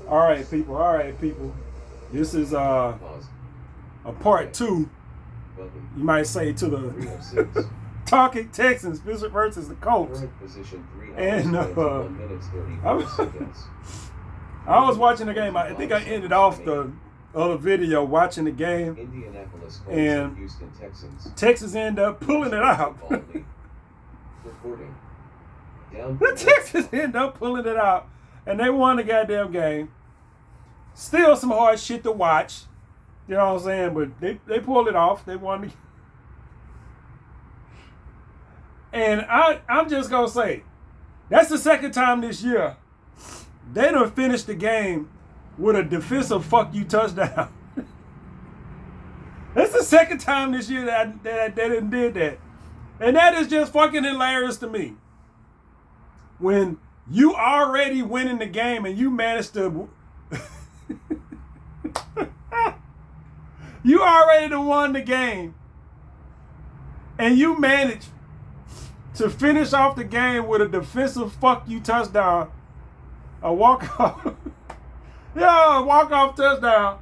All right, people. All right, people. This is a part two, you might say, to the Talkin Texans versus the Colts. And I was watching the game. I think I ended off the other video watching the game, and Texas ended up pulling it out. The Texans ended up pulling it out, and they won the goddamn game. Still some hard shit to watch, you know what I'm saying? But they pulled it off. They won the. And I'm just gonna say, that's the second time this year they done finished the game with a defensive fuck you touchdown. That's the second time this year that they done did that. And that is just fucking hilarious to me. When you already winning the game and you managed to you already done won the game and you managed to finish off the game with a defensive fuck you touchdown, a walk-off walk-off touchdown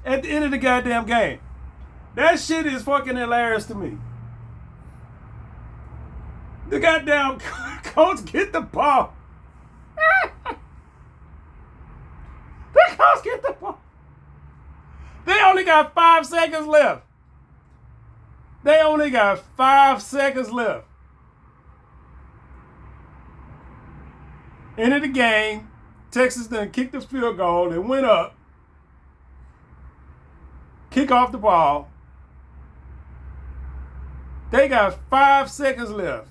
at the end of the goddamn game. That shit is fucking hilarious to me. The goddamn Colts get the ball. The Colts get the ball. They only got 5 seconds left. They only got 5 seconds left. End of the game. Texas then kicked the field goal and went up. Kick off the ball. They got 5 seconds left.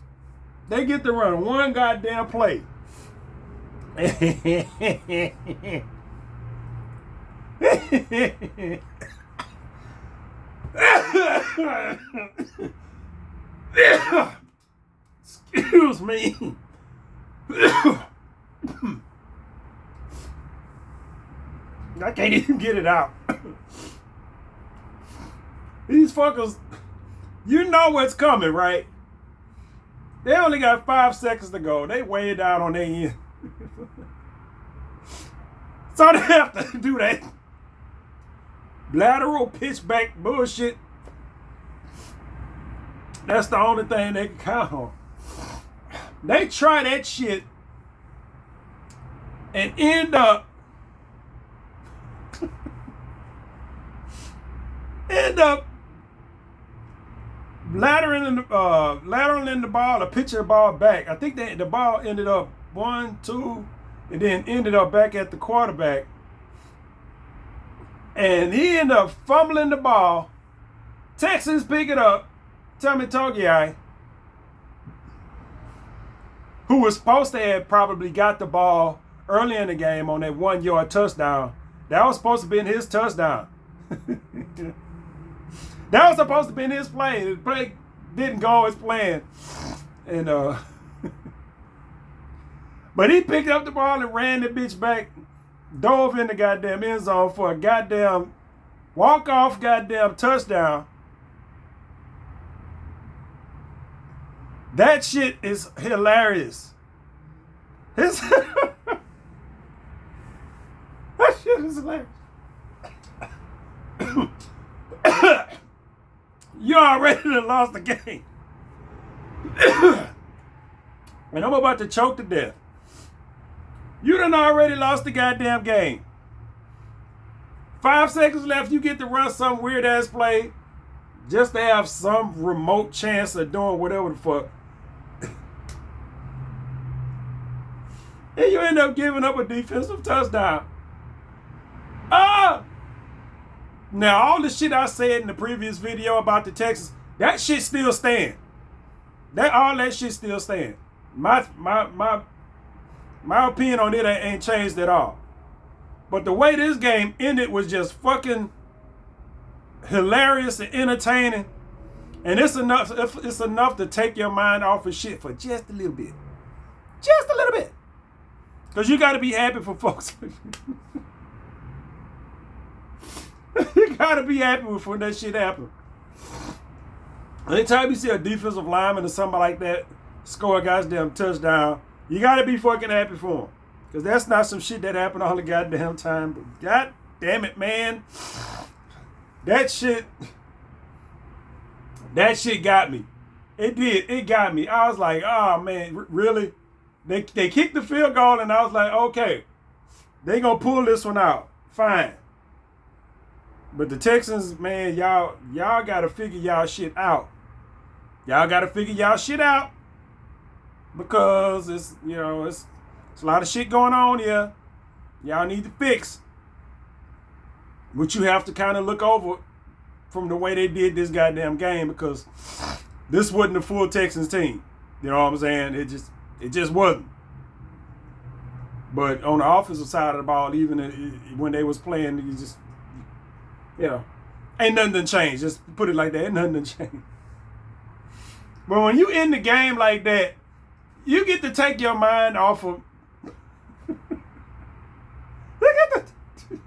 They get to run one goddamn play. Excuse me. I can't even get it out. These fuckers, you know what's coming, right? They only got 5 seconds to go. They way down on their end. So they have to do that lateral pitch back bullshit. That's the only thing they can count on. They try that shit and end up lateraling the ball or pitching the ball back. I think the ball ended up 1, 2, and then ended up back at the quarterback. And he ended up fumbling the ball. Texans pick it up. Tommy Togiai, who was supposed to have probably got the ball early in the game on that 1-yard touchdown. That was supposed to be his touchdown. That was supposed to be his play. The play didn't go as planned. And but he picked up the ball and ran the bitch back, dove in the goddamn end zone for a goddamn walk-off goddamn touchdown. That shit is hilarious. That shit is hilarious. You already done lost the game. And I'm about to choke to death. You done already lost the goddamn game. 5 seconds left, you get to run some weird ass play just to have some remote chance of doing whatever the fuck. And you end up giving up a defensive touchdown. Now, all the shit I said in the previous video about the Texans, that shit still stand. All that shit still stand. My opinion on it ain't changed at all. But the way this game ended was just fucking hilarious and entertaining. And it's enough to take your mind off of shit for just a little bit. Just a little bit. Because you got to be happy for folks. You got to be happy when that shit happens. Anytime you see a defensive lineman or somebody like that score a goddamn touchdown, you got to be fucking happy for him. Because that's not some shit that happened all the goddamn time. But god damn it, man. That shit got me. It did. It got me. I was like, oh, man, really? They kicked the field goal, and I was like, okay, they going to pull this one out. Fine. But the Texans, man, y'all got to figure y'all shit out. Y'all got to figure y'all shit out. Because it's a lot of shit going on here. Y'all need to fix. But you have to kind of look over from the way they did this goddamn game, because this wasn't a full Texans team. You know what I'm saying? It just wasn't. But on the offensive side of the ball, even when they was playing, you just, ain't nothing to change. Just put it like that. Ain't nothing to change. But when you in the game like that, you get to take your mind off of. Look at the.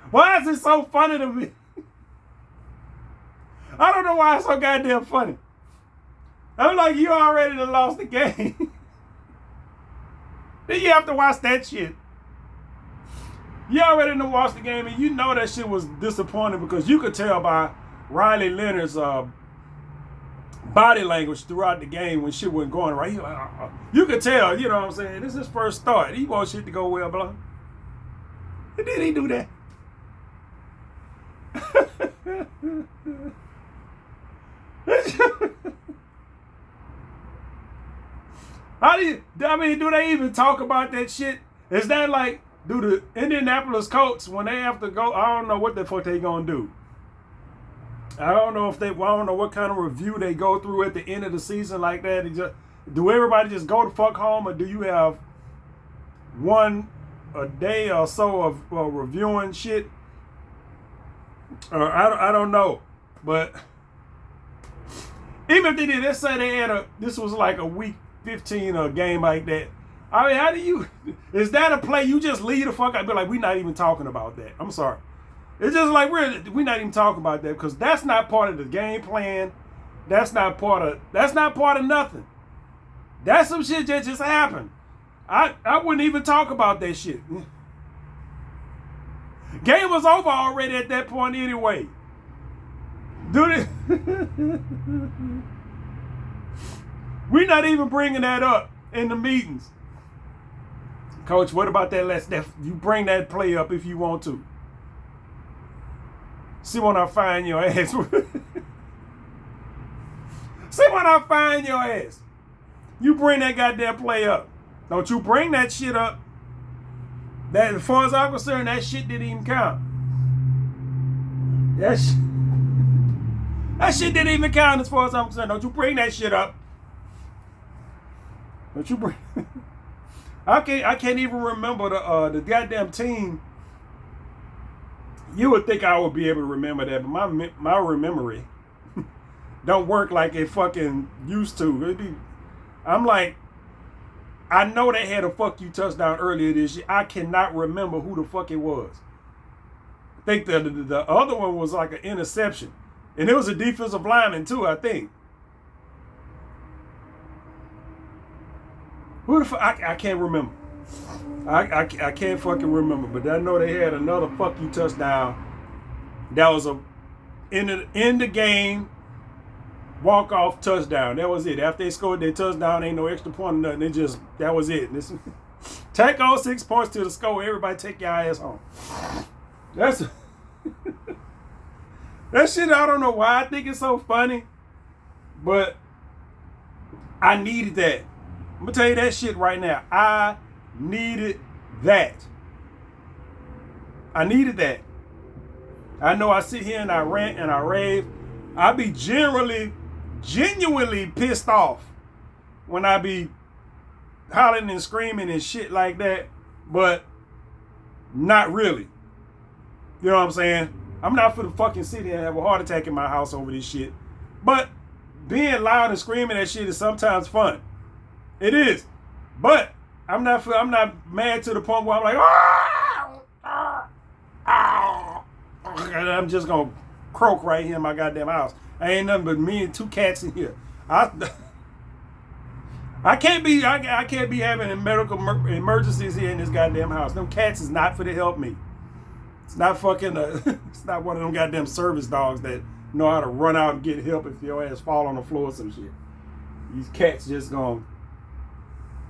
Why is it so funny to me? I don't know why it's so goddamn funny. I'm like, you already done lost the game. Then you have to watch that shit. You already done watched the game, and you know that shit was disappointing, because you could tell by Riley Leonard's body language throughout the game when shit wasn't going right. He like, you could tell, you know what I'm saying? This is his first start. He wants shit to go well, blah. And then he do that. Do they even talk about that shit? Is that like, do the Indianapolis Colts, when they have to go, I don't know what the fuck they gonna do. I don't know what kind of review they go through at the end of the season like that. Do everybody just go the fuck home, or do you have a day or so of reviewing shit? I don't know. But even if they did, let's say they had this was like a week 15 or a game like that. I mean, how do you, is that a play you just leave the fuck out? Be like, we're not even talking about that. I'm sorry. It's just like we're not even talking about that, because that's not part of the game plan. That's not part of nothing. That's some shit that just happened. I wouldn't even talk about that shit. Game was over already at that point anyway. Dude, we're not even bringing that up in the meetings. Coach, what about that? You bring that play up if you want to. See when I find your ass. See when I find your ass. You bring that goddamn play up. Don't you bring that shit up. That, as far as I'm concerned, that shit didn't even count. That shit didn't even count as far as I'm concerned. Don't you bring that shit up. Don't you bring. I can't even remember the goddamn team. You would think I would be able to remember that, but my memory don't work like it fucking used to. I'm like, I know they had a fuck you touchdown earlier this year. I cannot remember who the fuck it was. I think the other one was like an interception. And it was a defensive lineman too, I think. Who the fuck? I can't remember. I can't fucking remember. But I know they had another fuck you touchdown. That was in the game walk-off touchdown. That was it. After they scored their touchdown, ain't no extra point or nothing. That was it. Take all 6 points to the score. Everybody take your ass home. That shit, I don't know why I think it's so funny, but I needed that. I'm going to tell you that shit right now. I needed that. I needed that. I know I sit here and I rant and I rave. I be genuinely pissed off when I be hollering and screaming and shit like that, but not really. You know what I'm saying? I'm not for the fucking sit here and have a heart attack in my house over this shit. But being loud and screaming at shit is sometimes fun. It is. But I'm not mad to the point where I'm like, and I'm just gonna croak right here in my goddamn house. I ain't nothing but me and 2 cats in here. I I can't be having medical emergencies here in this goddamn house. Them cats is not for to help me. It's not fucking it's not one of them goddamn service dogs that know how to run out and get help if your ass fall on the floor or some shit. These cats just gonna,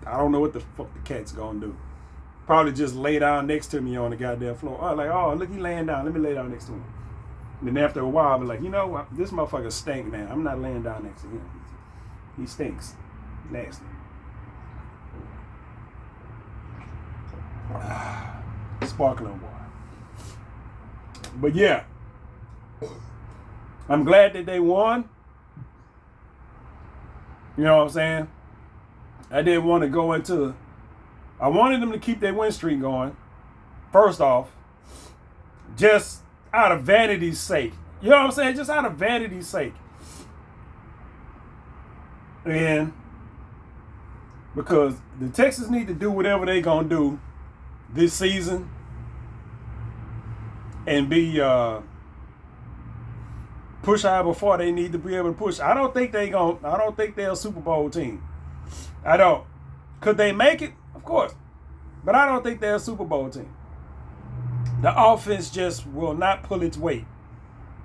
I don't know what the fuck the cat's gonna do. Probably just lay down next to me on the goddamn floor. Oh, like, oh, look, he laying down. Let me lay down next to him. And then after a while, I'll be like, you know what? This motherfucker stink, man. I'm not laying down next to him. He stinks. Nasty. Sparkling water. But yeah, I'm glad that they won. You know what I'm saying? I didn't want to go into, I wanted them to keep their win streak going. First off, just out of vanity's sake. You know what I'm saying? Just out of vanity's sake. And because the Texans need to do whatever they gonna do this season and be push high before they need to be able to push. I don't think they're a Super Bowl team. I don't. Could they make it? Of course. But I don't think they're a Super Bowl team. The offense just will not pull its weight.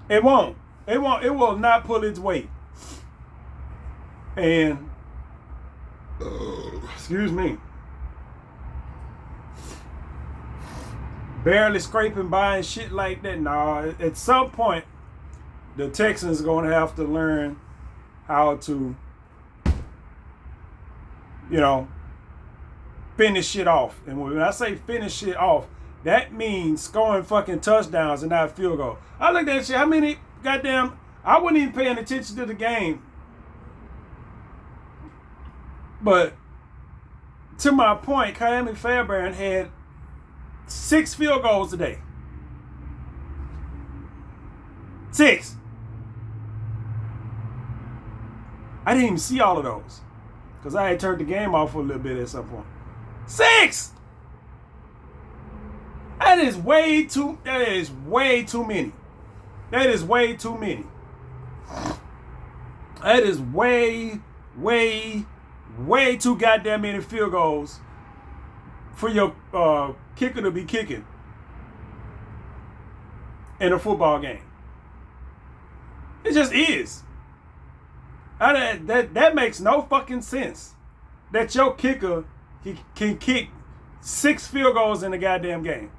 It won't. It will not pull its weight. And excuse me. Barely scraping by and shit like that. No, at some point, the Texans are going to have to learn how to, you know, finish shit off. And when I say finish shit off, that means scoring fucking touchdowns and not field goal. I looked at that shit. How many goddamn, I wasn't even paying attention to the game. But to my point, Miami Fairbairn had 6 field goals today. 6. I didn't even see all of those because I had turned the game off for a little bit at some point. 6. That is way too many. That is way too many. That is way too goddamn many field goals for your kicker to be kicking in a football game. It just is. That makes no fucking sense. That your kicker can kick 6 field goals in a goddamn game.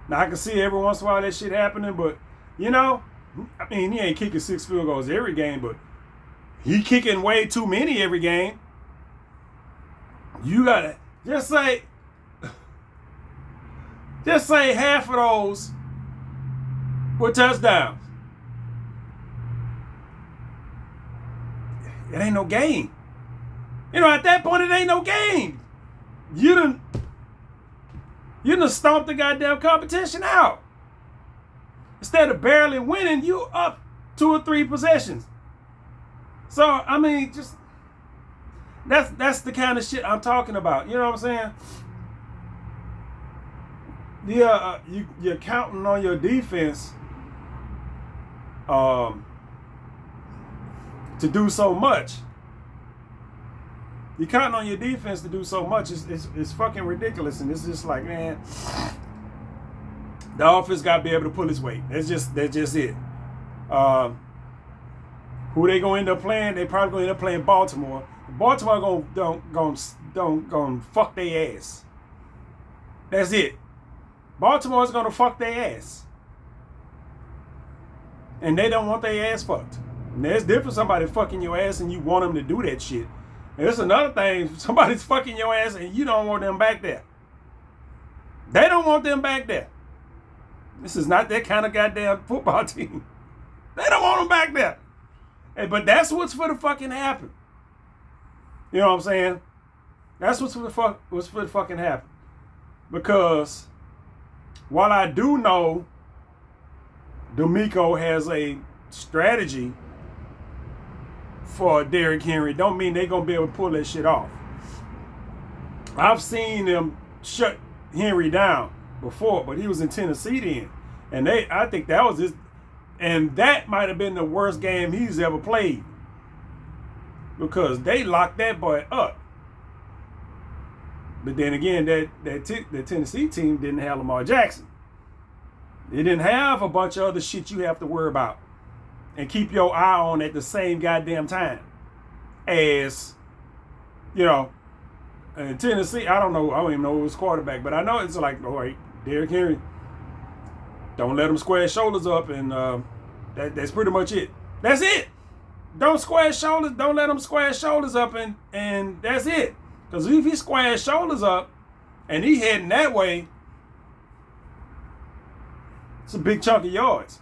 Now I can see every once in a while that shit happening, but you know, I mean, he ain't kicking 6 field goals every game, but he kicking way too many every game. You gotta just say half of those were touchdowns. It ain't no game. You know, at that point, it ain't no game. You done stomped the goddamn competition out. Instead of barely winning, you up 2 or 3 possessions. So, I mean, just that's the kind of shit I'm talking about. You know what I'm saying? Yeah, you're counting on your defense to do so much. You're counting on your defense to do so much. It's fucking ridiculous. And it's just like, man, the offense got to be able to pull its weight. That's just it. Who they gonna end up playing? They probably gonna end up playing Baltimore. Baltimore gonna fuck their ass. That's it. Baltimore's gonna fuck their ass, and they don't want their ass fucked. And there's different somebody fucking your ass and you want them to do that shit. And it's another thing, somebody's fucking your ass and you don't want them back there. They don't want them back there. This is not that kind of goddamn football team. They don't want them back there. Hey, but that's what's for the fucking happen. You know what I'm saying? That's what's for the fucking happen. Because while I do know D'Amico has a strategy for Derrick Henry, don't mean they're going to be able to pull that shit off. I've seen them shut Henry down before, but he was in Tennessee then. And I think that was his, and that might have been the worst game he's ever played. because they locked that boy up. But then again, that Tennessee team didn't have Lamar Jackson. They didn't have a bunch of other shit you have to worry about and keep your eye on at the same goddamn time as, you know, in Tennessee. I don't even know who was quarterback, but I know it's like, all right, Derrick Henry, don't let him square his shoulders up, and that's pretty much it. That's it. Don't square his shoulders. Don't let him square his shoulders up, and that's it. Because if he squares his shoulders up and he heading that way, it's a big chunk of yards.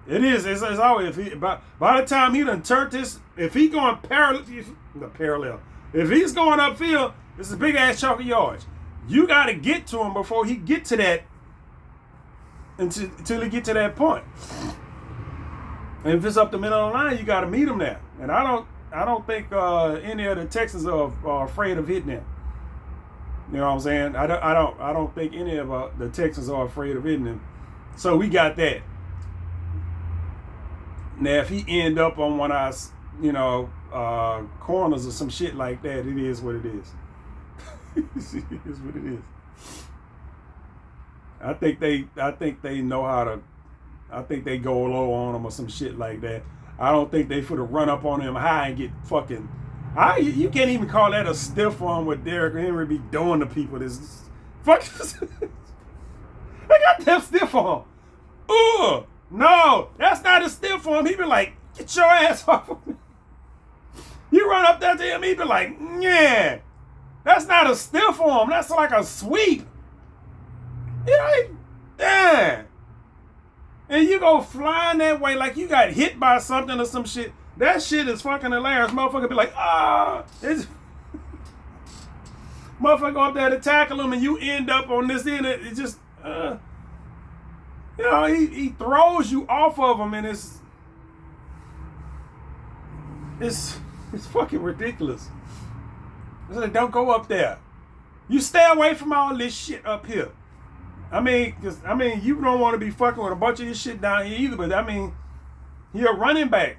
It is. It's always, by the time he done turned this, if he going parallel, if he's going upfield, it's a big ass chunk of yards. You got to get to him before he get to that, until he get to that point. And if it's up the middle of the line, you got to meet him there. And I don't think any of the Texans are afraid of hitting him. You know what I'm saying? I don't think any of the Texans are afraid of hitting him. So we got that. Now, if he end up on one of our, corners or some shit like that, it is what it is. It is what it is. I think they know how to. I think they go low on him or some shit like that. I don't think they for to run up on him high and get fucking. You can't even call that a stiff arm what Derrick Henry be doing to people. This fucking. They got that stiff arm. No, that's not a stiff arm. He be like, get your ass off of me. You run up there to him, he be like, yeah. That's not a stiff arm. That's like a sweep. You know, damn. And you go flying that way like you got hit by something or some shit. That shit is fucking hilarious. Motherfucker be like, it's motherfucker go up there to tackle him and you end up on this end. It just, you know, he throws you off of him and it's fucking ridiculous. It's like, don't go up there. You stay away from all this shit up here. I mean, you don't want to be fucking with a bunch of this shit down here either, but I mean, you're a running back.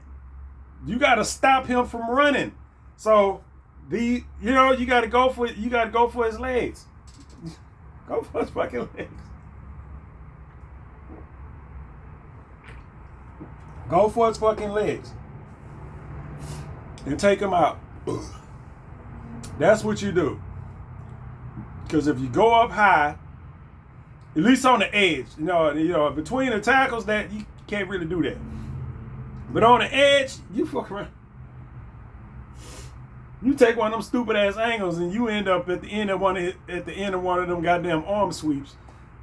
You got to stop him from running. So you got to go for his legs. Go for his fucking legs. Go for his fucking legs. And take him out. That's what you do. Because if you go up high, at least on the edge, you know, between the tackles, that you can't really do that. But on the edge, you fuck around. You take one of them stupid ass angles, and you end up at the end of one of them goddamn arm sweeps.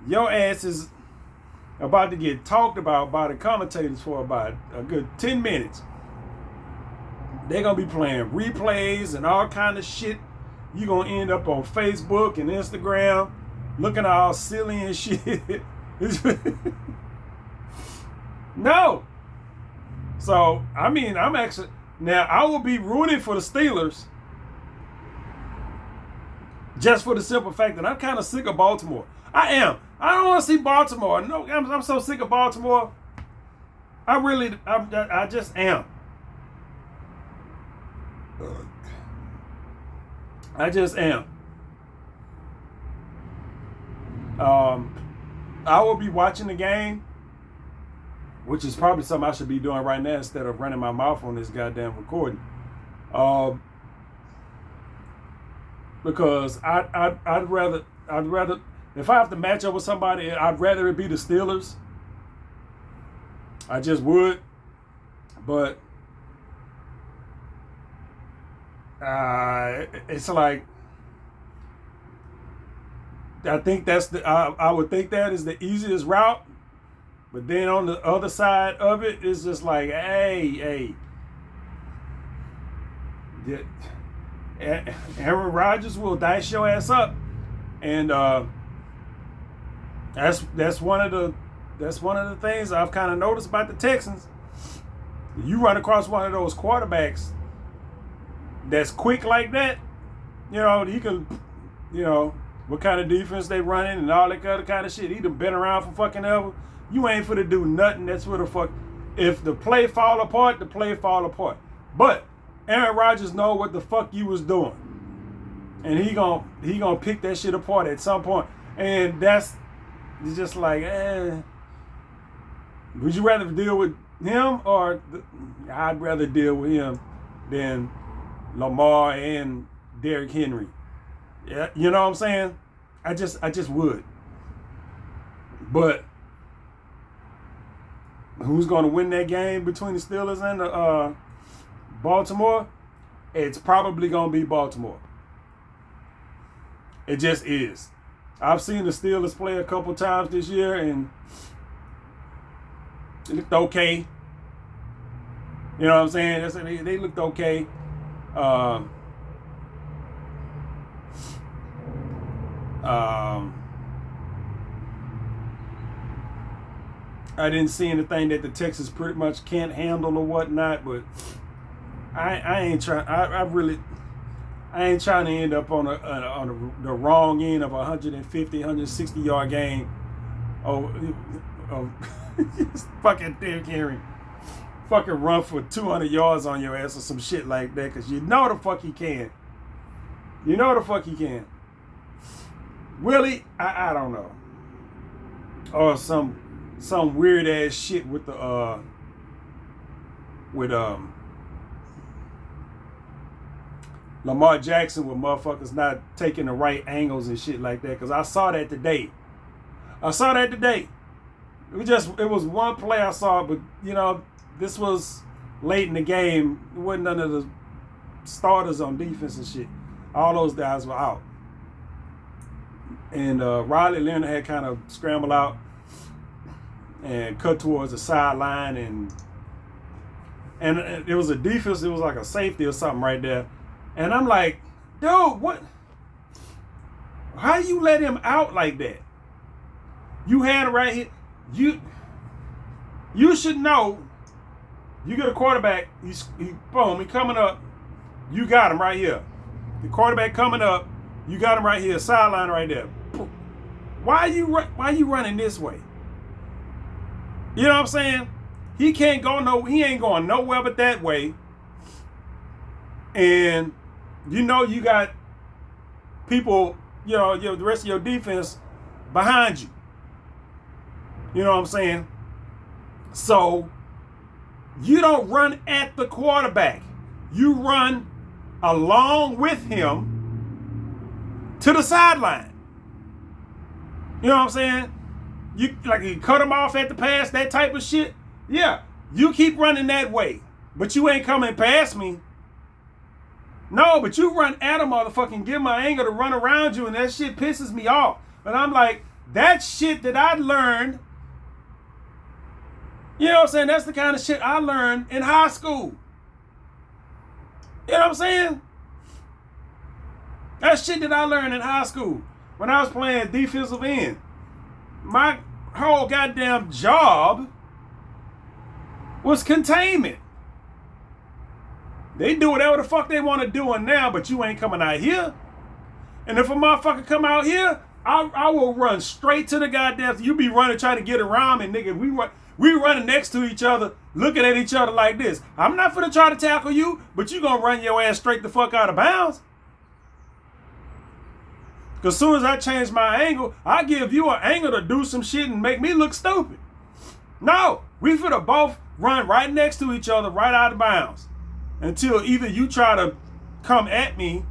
Your ass is about to get talked about by the commentators for about a good 10 minutes. They're gonna be playing replays and all kind of shit. You're gonna end up on Facebook and Instagram looking all silly and shit. No. So, I mean, I will be rooting for the Steelers just for the simple fact that I'm kind of sick of Baltimore. I am. I don't want to see Baltimore. No, I'm so sick of Baltimore. I just am. I just am. I will be watching the game, which is probably something I should be doing right now instead of running my mouth on this goddamn recording. Because I'd rather if I have to match up with somebody, I'd rather it be the Steelers. I just would, but it's like I think I would think that is the easiest route, but then on the other side of it, it's just like, hey, Aaron Rodgers will dice your ass up, and that's one of the things I've kind of noticed about the Texans. You run across one of those quarterbacks that's quick like that, you know, he can, you know, what kind of defense they running and all that other kind of shit. He done been around for fucking ever. You ain't finna do nothing. That's what the fuck. If the play fall apart, the play fall apart. But Aaron Rodgers know what the fuck you was doing. And he gonna pick that shit apart at some point. And that's just like, would you rather deal with him or I'd rather deal with him than Lamar and Derrick Henry. Yeah, you know what I'm saying? I just would. But who's going to win that game between the Steelers and the Baltimore? It's probably going to be Baltimore. It just is. I've seen the Steelers play a couple times this year, and it looked okay. You know what I'm saying? They looked okay. I didn't see anything that the Texans pretty much can't handle or whatnot, but I ain't trying. I ain't trying to end up on the wrong end of a 150, 160 yard game. Fucking Derrick Henry fucking run for 200 yards on your ass or some shit like that, because you know the fuck he can. You know the fuck he can. Willie, I don't know. Or some weird ass shit with the Lamar Jackson with motherfuckers not taking the right angles and shit like that. Because I saw that today. It was one play I saw, but you know, this was late in the game. It wasn't none of the starters on defense and shit. All those guys were out. And Riley Leonard had kind of scrambled out and cut towards the sideline, and it was a defense. It was like a safety or something right there. And I'm like, dude, what? How you let him out like that? You had it right here. You should know. You get a quarterback. He coming up. You got him right here. The quarterback coming up. You got him right here. Sideline right there. Why you running this way? You know what I'm saying? He can't go he ain't going nowhere but that way. And you know you got people, you know, the rest of your defense behind you. You know what I'm saying? So you don't run at the quarterback. You run along with him to the sideline. You know what I'm saying? You cut him off at the pass, that type of shit. Yeah, you keep running that way, but you ain't coming past me. No, but you run at a motherfucking give my angle to run around you, and that shit pisses me off. But I'm like, that shit that I learned, you know what I'm saying? That's the kind of shit I learned in high school. You know what I'm saying? That shit that I learned in high school when I was playing defensive end. My whole goddamn job was containment. They do whatever the fuck they want to do now, but you ain't coming out here. And if a motherfucker come out here, I will run straight to the goddamn. You be running trying to get around me, nigga. We running next to each other, looking at each other like this. I'm not finna try to tackle you, but you gonna run your ass straight the fuck out of bounds. Because as soon as I change my angle, I give you an angle to do some shit and make me look stupid. No, we finna both run right next to each other, right out of bounds. Until either you try to come at me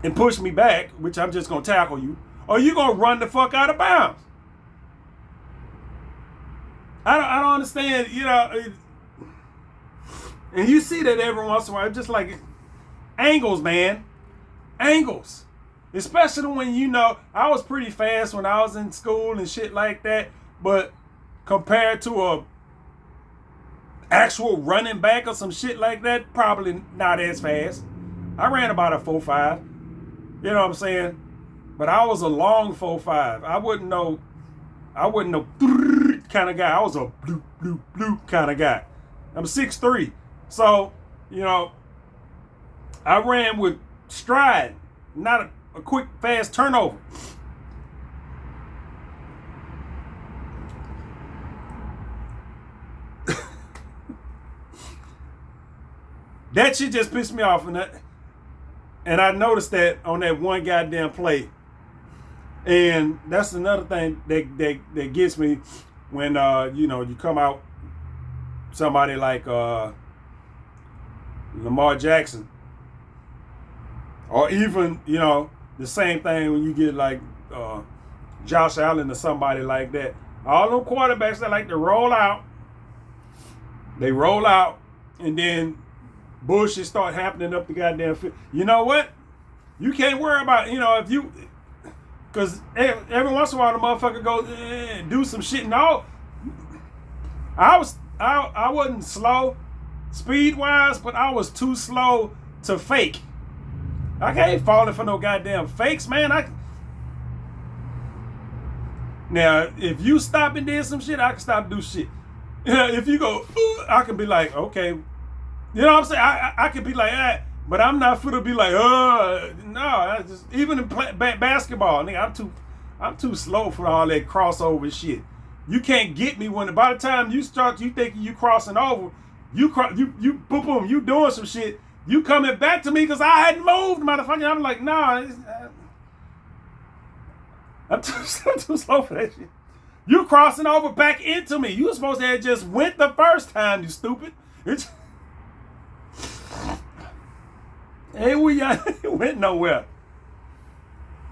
and push me back, which I'm just gonna tackle you, or you gonna run the fuck out of bounds. I don't understand, you know. And you see that every once in a while, just like angles, man. Angles. Especially when, you know, I was pretty fast when I was in school and shit like that. But compared to a actual running back or some shit like that, probably not as fast. I ran about a 4.5. You know what I'm saying? But I was a long 4.5. I wouldn't know kind of guy. I was a bloop, bloop, bloop kind of guy. I'm 6'3". So, you know, I ran with stride, not a quick, fast turnover. That shit just pissed me off, and I noticed that on that one goddamn play. And that's another thing that gets me when you come out somebody like Lamar Jackson, or even the same thing when you get like Josh Allen or somebody like that. All them quarterbacks that like to roll out, they roll out, and then bullshit start happening up the goddamn field. You know what? You can't worry about if you. Because every once in a while, the motherfucker goes do some shit. No, I wasn't slow speed-wise, but I was too slow to fake. I can't falling for no goddamn fakes, man. Now, if you stop and did some shit, I can stop and do shit. If you go, I can be like, okay. You know what I'm saying? I could be like that. But I'm not fit to be like, no. I just even in basketball, nigga, I'm too slow for all that crossover shit. You can't get me when by the time you start, you thinking you crossing over, you boom boom, you doing some shit. You coming back to me because I hadn't moved, motherfucker. I'm like, nah, I'm too slow for that shit. You crossing over back into me. You were supposed to have just went the first time, you stupid. Hey, we went nowhere.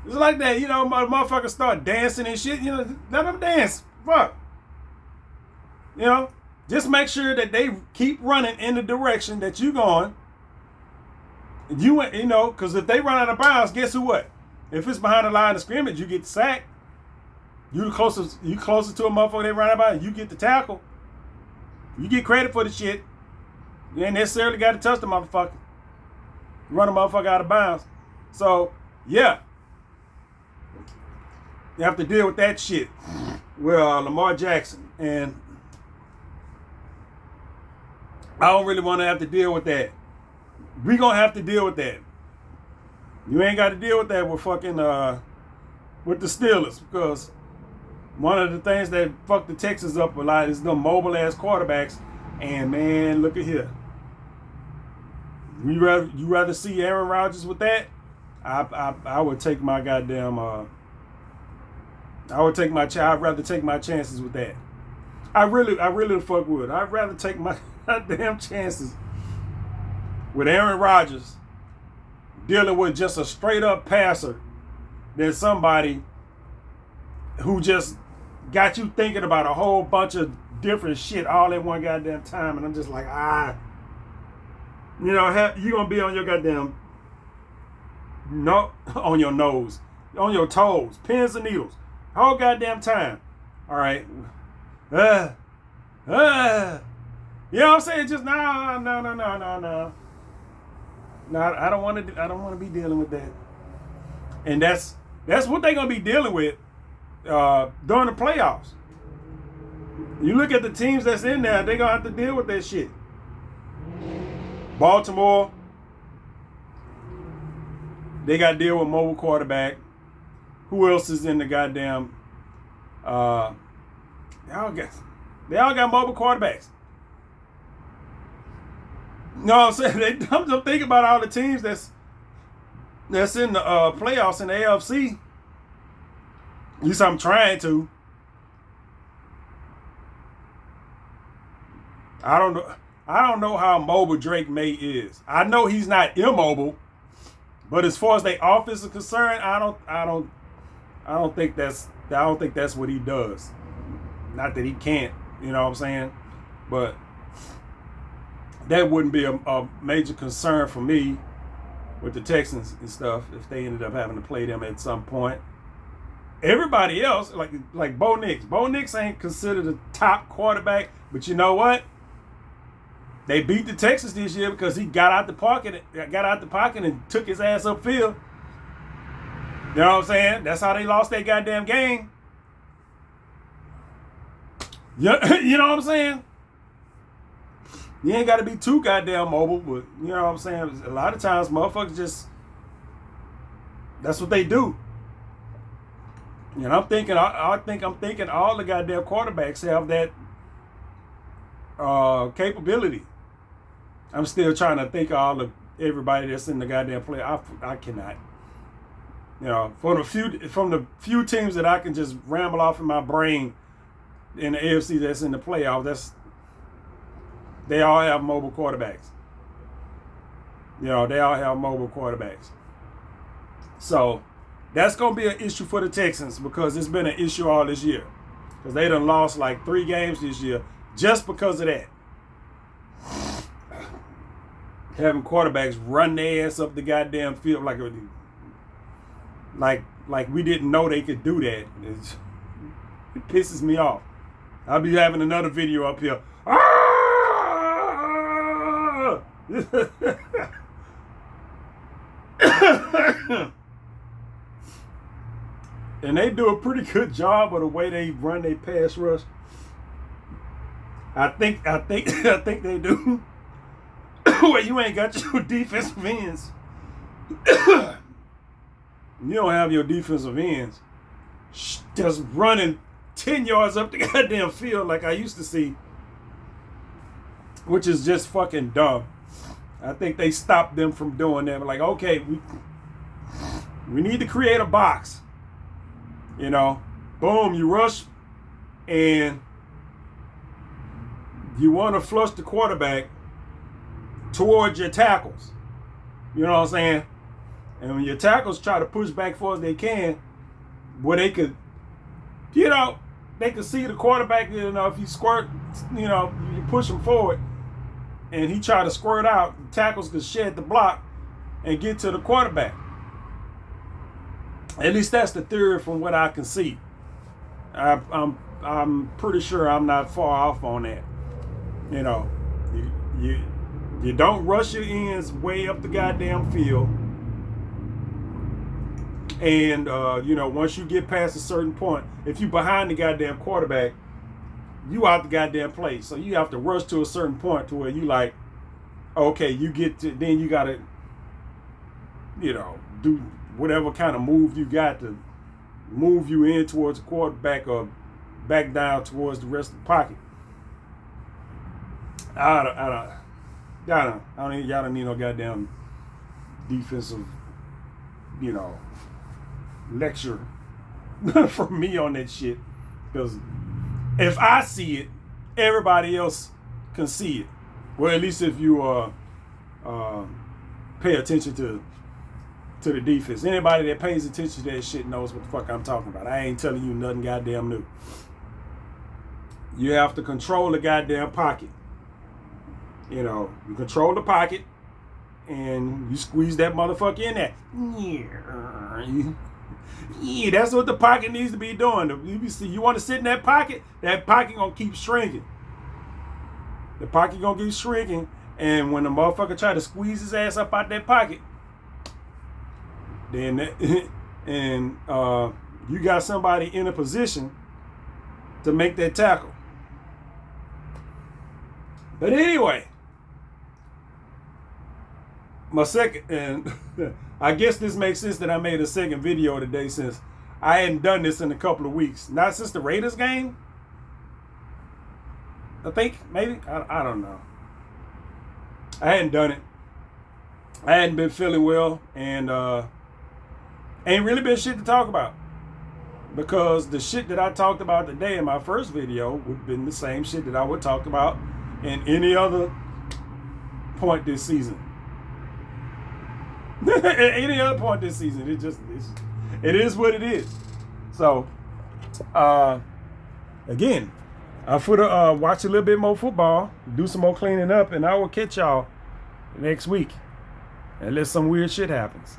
It's like that, motherfuckers start dancing and shit. Let them dance. Fuck. Just make sure that they keep running in the direction that you going. You went, because if they run out of bounds, guess who what? If it's behind the line of scrimmage, you get sacked. You closer to a motherfucker they run out of bounds, you get the tackle. You get credit for the shit. You ain't necessarily got to touch the motherfucker. Run a motherfucker out of bounds. So, yeah. You have to deal with that shit. Well, Lamar Jackson. And I don't really want to have to deal with that. We gonna have to deal with that. You ain't got to deal with that with fucking, with the Steelers. Because one of the things that fucked the Texans up a lot is them mobile-ass quarterbacks. And, man, look at here. You rather see Aaron Rodgers with that? I would take my goddamn I'd rather take my chances with that. I really the fuck would. I'd rather take my goddamn chances with Aaron Rodgers dealing with just a straight up passer than somebody who just got you thinking about a whole bunch of different shit all at one goddamn time, and I'm just like, you're going to be on your goddamn, on your nose, on your toes, pins and needles, whole goddamn time. All right. You know what I'm saying? Just, no. No, I don't want to be dealing with that. And that's what they're going to be dealing with during the playoffs. You look at the teams that's in there, they're going to have to deal with that shit. Baltimore, they got to deal with mobile quarterback. Who else is in the goddamn? They all got mobile quarterbacks. You know what I'm saying? I'm thinking about all the teams that's in the playoffs in the AFC. At least I'm trying to. I don't know how mobile Drake May is. I know he's not immobile, but as far as the offense is concerned, I don't think that's what he does. Not that he can't, you know what I'm saying? But that wouldn't be a major concern for me with the Texans and stuff if they ended up having to play them at some point. Everybody else, like Bo Nix. Bo Nix ain't considered a top quarterback, but you know what? They beat the Texans this year because he got out the pocket and took his ass upfield. You know what I'm saying? That's how they lost that goddamn game. You know what I'm saying? You ain't got to be too goddamn mobile, but you know what I'm saying? A lot of times motherfuckers just, that's what they do. And I'm thinking all the goddamn quarterbacks have that capability. I'm still trying to think of everybody that's in the goddamn play. I cannot. You know, from the few teams that I can just ramble off in my brain in the AFC that's in the playoff, they all have mobile quarterbacks. You know, they all have mobile quarterbacks. So that's going to be an issue for the Texans because it's been an issue all this year. Because they done lost like 3 games this year just because of that. Having quarterbacks run their ass up the goddamn field like we didn't know they could do that. It pisses me off. I'll be having another video up here. And they do a pretty good job of the way they run their pass rush. I think they do. Well, you ain't got your defensive ends. You don't have your defensive ends just running 10 yards up the goddamn field like I used to see, which is just fucking dumb. I think they stopped them from doing that. Like, okay, we need to create a box. You know, boom, you rush and you want to flush the quarterback towards your tackles. You know what I'm saying? And when your tackles try to push back far as they can, where they could, you know, they could see the quarterback, you know, if you squirt, you know, you push him forward and he try to squirt out, the tackles could shed the block and get to the quarterback. At least that's the theory from what I can see. I'm pretty sure I'm not far off on that. You know, you don't rush your ends way up the goddamn field. And, you know, once you get past a certain point, if you behind the goddamn quarterback, you out the goddamn place. So you have to rush to a certain point to where you like, okay, you get to, then you got to, you know, do whatever kind of move you got to move you in towards the quarterback or back down towards the rest of the pocket. Y'all don't need no goddamn defensive, you know, lecture from me on that shit. Because if I see it, everybody else can see it. Well, at least if you pay attention to the defense. Anybody that pays attention to that shit knows what the fuck I'm talking about. I ain't telling you nothing goddamn new. You have to control the goddamn pocket. You know, you control the pocket and you squeeze that motherfucker in there. Yeah, that's what the pocket needs to be doing. You want to sit in that pocket gonna keep shrinking. The pocket gonna keep shrinking, and when the motherfucker try to squeeze his ass up out that pocket, then you got somebody in a position to make that tackle. But anyway, my second, and I guess this makes sense that I made a second video today since I hadn't done this in a couple of weeks. Not since the Raiders game. I think, maybe. I don't know. I hadn't done it. I hadn't been feeling well, and ain't really been shit to talk about. Because the shit that I talked about today in my first video would have been the same shit that I would talk about in any other point this season. At any other point this season. It is what it is. So, again, I'm for to watch a little bit more football, do some more cleaning up, and I will catch y'all next week. Unless some weird shit happens.